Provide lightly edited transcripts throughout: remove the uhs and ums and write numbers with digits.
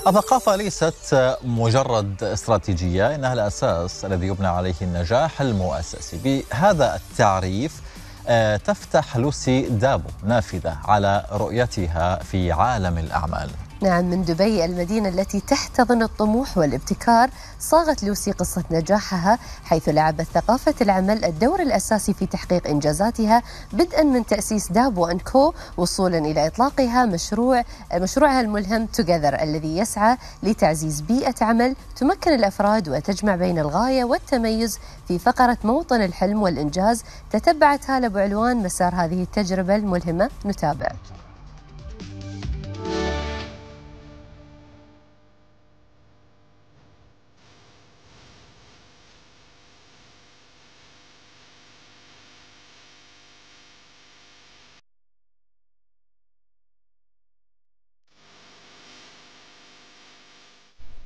الثقافة ليست مجرد استراتيجية، إنها الأساس الذي يبنى عليه النجاح المؤسسي. بهذا التعريف تفتح لوسي دابو نافذة على رؤيتها في عالم الأعمال. نعم، من دبي المدينة التي تحتضن الطموح والابتكار، صاغت لوسي قصة نجاحها، حيث لعبت ثقافة العمل الدور الأساسي في تحقيق إنجازاتها، بدءا من تأسيس دابو أند كو وصولا إلى إطلاقها مشروعها الملهم توجذر، الذي يسعى لتعزيز بيئة عمل تمكن الأفراد وتجمع بين الغاية والتميز في فقرة موطن الحلم والإنجاز. تتبعت هالة بعنوان مسار هذه التجربة الملهمة. نتابع.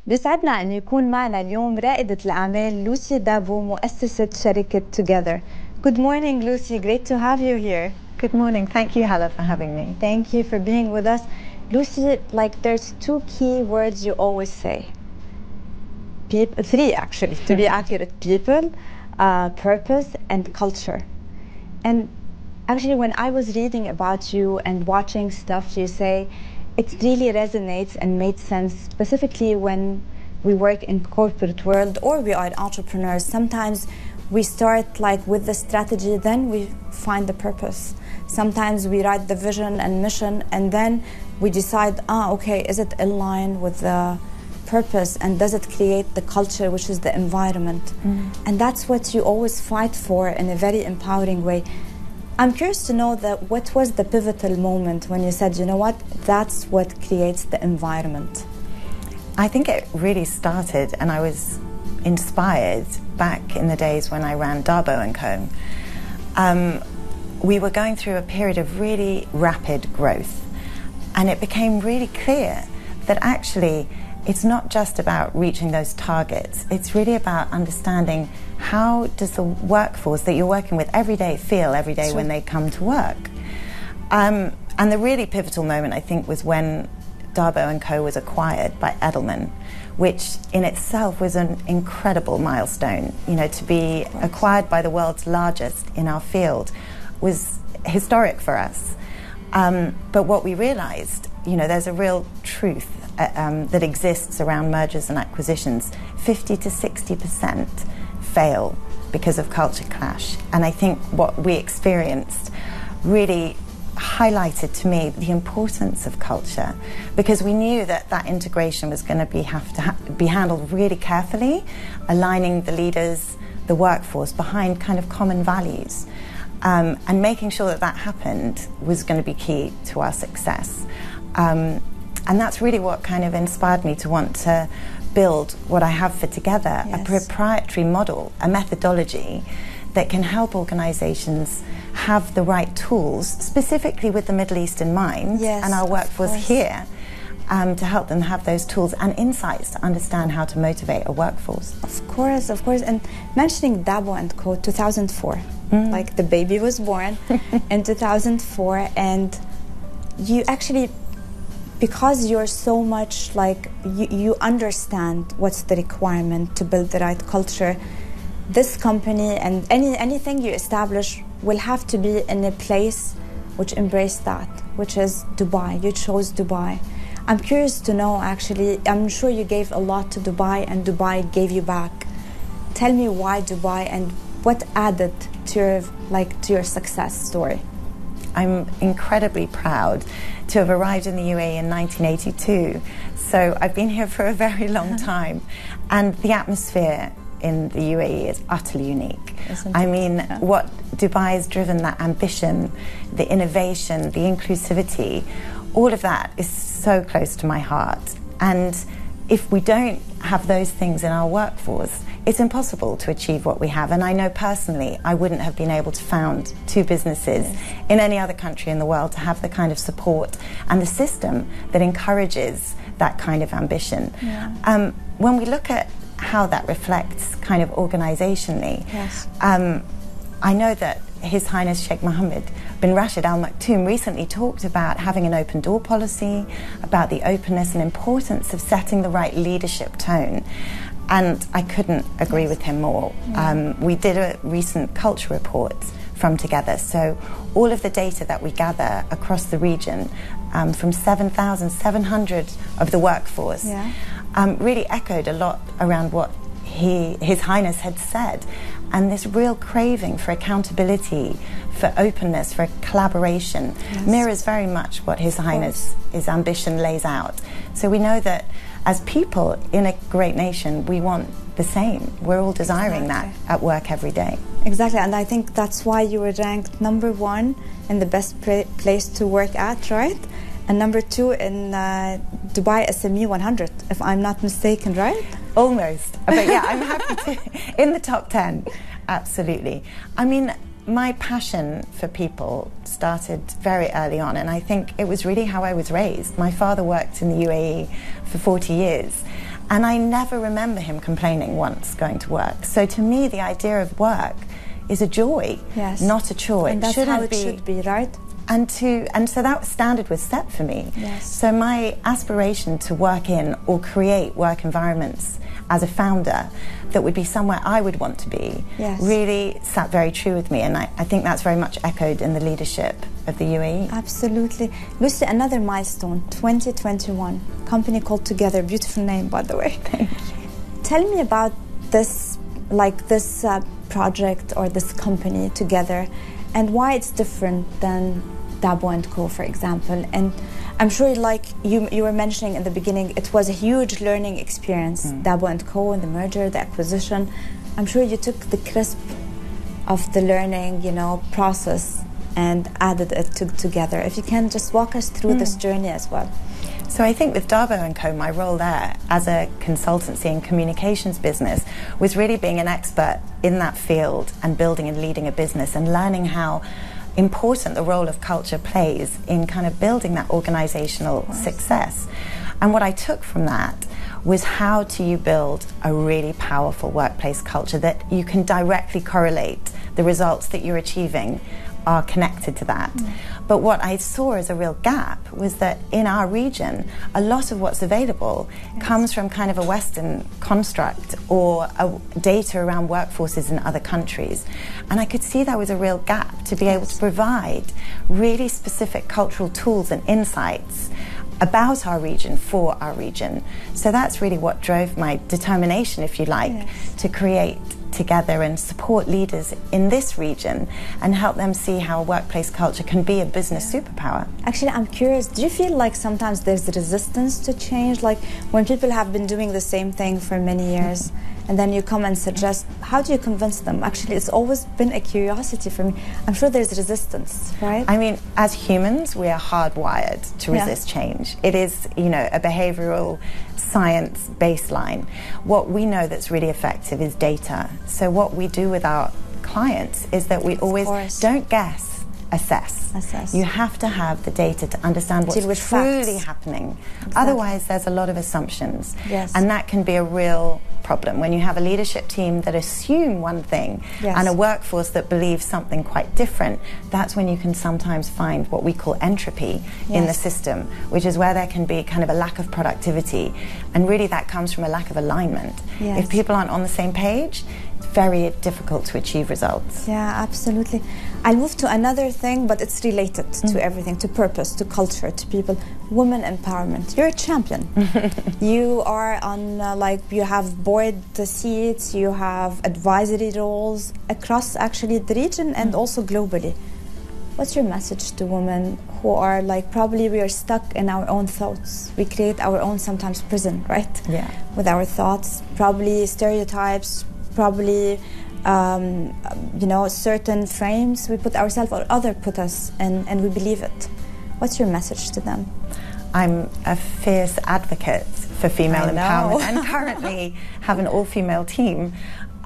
بيسعدنا أن يكون معنا اليوم رائدة الأعمال لوسي دابو، مؤسسة شركة Together. Good morning, Lucy. Great to have you here. Good morning. Thank you, Hala, for having me. Thank you for being with us. Lucy, there's two key words you always say. Three, actually, to be accurate. People, purpose, and culture. And actually, when I was reading about you and watching stuff you say, it really resonates and made sense, specifically when we work in corporate world or we are entrepreneurs. Sometimes we start with the strategy, then we find the purpose. Sometimes we write the vision and mission, and then we decide, okay, is it in line with the purpose, and does it create the culture, which is the environment? And that's what you always fight for in a very empowering way. I'm curious to know that what was the pivotal moment when you said, you know what, that's what creates the environment? I think it really started, and I was inspired back in the days when I ran Dabo & Co. We were going through a period of really rapid growth, and it became really clear that actually it's not just about reaching those targets, it's really about understanding how does the workforce that you're working with every day feel every day when they come to work. And the really pivotal moment, I think, was when Dabo & Co. was acquired by Edelman, which in itself was an incredible milestone. You know, to be acquired by the world's largest in our field was historic for us. But what we realized, there's a real truth that exists around mergers and acquisitions. 50 to 60% fail because of culture clash. And I think what we experienced really highlighted to me the importance of culture, because we knew that integration was going to have to be handled really carefully, aligning the leaders, the workforce behind kind of common values. And making sure that happened was going to be key to our success. And that's really what kind of inspired me to want to build what I have for Together, a proprietary model, a methodology that can help organizations have the right tools, specifically with the Middle East in mind, and our workforce here, to help them have those tools and insights to understand how to motivate a workforce. Of course. And mentioning Dabo & Co. 2004, the baby was born in 2004, and you actually, because you're so much you understand what's the requirement to build the right culture, this company and anything you establish will have to be in a place which embraced that, which is Dubai. You chose Dubai. I'm curious to know, actually, I'm sure you gave a lot to Dubai and Dubai gave you back. Tell me why Dubai and what added to your success story. I'm incredibly proud to have arrived in the UAE in 1982. So I've been here for a very long time. And the atmosphere in the UAE is utterly unique. I mean, what Dubai has driven, that ambition, the innovation, the inclusivity, all of that is so close to my heart. And if we don't have those things in our workforce, it's impossible to achieve what we have. And I know personally I wouldn't have been able to found two businesses in any other country in the world to have the kind of support and the system that encourages that kind of ambition. When we look at how that reflects kind of organizationally, I know that His Highness Sheikh Mohammed bin Rashid Al Maktoum recently talked about having an open door policy, about the openness and importance of setting the right leadership tone. And I couldn't agree with him more. We did a recent culture report from Together. So all of the data that we gather across the region from 7,700 of the workforce really echoed a lot around what His Highness had said. And this real craving for accountability, for openness, for collaboration mirrors very much what His Highness, his ambition lays out. So we know that as people in a great nation, we want the same. We're all desiring that at work every day. Exactly, and I think that's why you were ranked #1 in the best place to work at, right? And #2 in Dubai SME 100, if I'm not mistaken, right? Almost, but yeah, I'm happy to, in the top 10, absolutely. I mean, my passion for people started very early on, and I think it was really how I was raised. My father worked in the UAE for 40 years, and I never remember him complaining once going to work. So to me, the idea of work is a joy, not a chore. And that's how it should be, right? And so that standard was set for me. So my aspiration to work in or create work environments as a founder that would be somewhere I would want to be really sat very true with me, and I think that's very much echoed in the leadership of the UAE. Absolutely. Lucy, another milestone, 2021, company called Together, beautiful name by the way. Thank you. Tell me about this, this project or this company Together, and why it's different than Dabo & Co, for example. And I'm sure, like you were mentioning in the beginning, it was a huge learning experience, Dabo & Co, and the merger, the acquisition. I'm sure you took the crisp of the learning, process and added it together. If you can just walk us through this journey as well. So I think with Dabo & Co, my role there as a consultancy and communications business was really being an expert in that field and building and leading a business and learning how important the role of culture plays in kind of building that organizational success. And what I took from that was how do you build a really powerful workplace culture that you can directly correlate the results that you're achieving are connected to that. But what I saw as a real gap was that in our region, a lot of what's available comes from kind of a Western construct or data around workforces in other countries. And I could see there was a real gap to be able to provide really specific cultural tools and insights about our region, for our region. So that's really what drove my determination, if you like, to create Together and support leaders in this region and help them see how workplace culture can be a business superpower. Actually, I'm curious, do you feel like sometimes there's resistance to change? Like when people have been doing the same thing for many years and then you come and suggest, how do you convince them? Actually, it's always been a curiosity for me. I'm sure there's resistance, right? I mean, as humans, we are hardwired to resist change. It is, a behavioral science baseline. What we know that's really effective is data. So what we do with our clients is that we always don't guess, assess. You have to have the data to understand what's truly happening. Otherwise, there's a lot of assumptions. And that can be a real problem when you have a leadership team that assume one thing and a workforce that believes something quite different. That's when you can sometimes find what we call entropy in the system, which is where there can be kind of a lack of productivity, and really that comes from a lack of alignment. If people aren't on the same page, it's very difficult to achieve results. Yeah, absolutely. I'll move to another thing, but it's related to everything, to purpose, to culture, to people. Women empowerment. You're a champion. You are on, you have board seats, you have advisory roles across actually the region and also globally. What's your message to women who are probably we are stuck in our own thoughts? We create our own sometimes prison, right? With our thoughts, probably stereotypes, probably certain frames we put ourselves or other put us in, and we believe it. What's your message to them? I'm a fierce advocate for female empowerment and currently have an all-female team,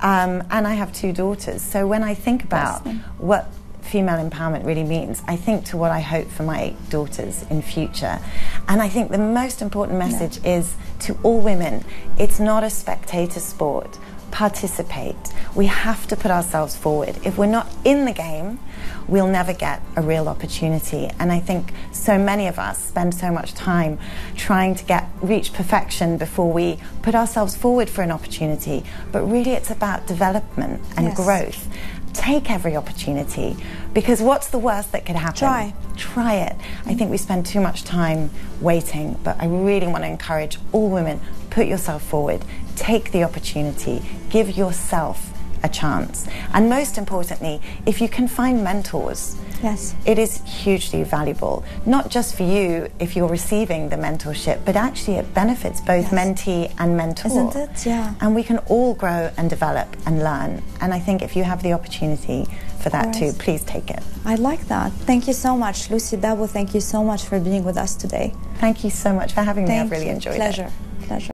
and I have 2 daughters. So when I think about what female empowerment really means, I think to what I hope for my daughters in future. And I think the most important message is to all women, it's not a spectator sport. participate. We have to put ourselves forward. If we're not in the game, we'll never get a real opportunity. And I think so many of us spend so much time trying to reach perfection before we put ourselves forward for an opportunity. But really it's about development and growth. Take every opportunity, because what's the worst that could happen? Try it. I think we spend too much time waiting, but I really want to encourage all women, put yourself forward, take the opportunity, give yourself a chance. And most importantly, if you can find mentors, it is hugely valuable, not just for you if you're receiving the mentorship, but actually it benefits both mentee and mentor. Isn't it? Yeah. And we can all grow and develop and learn. And I think if you have the opportunity for that too, please take it. I like that. Thank you so much, Lucy, Dabo. Thank you so much for being with us today. Thank you so much for having me. I've really enjoyed it. Pleasure.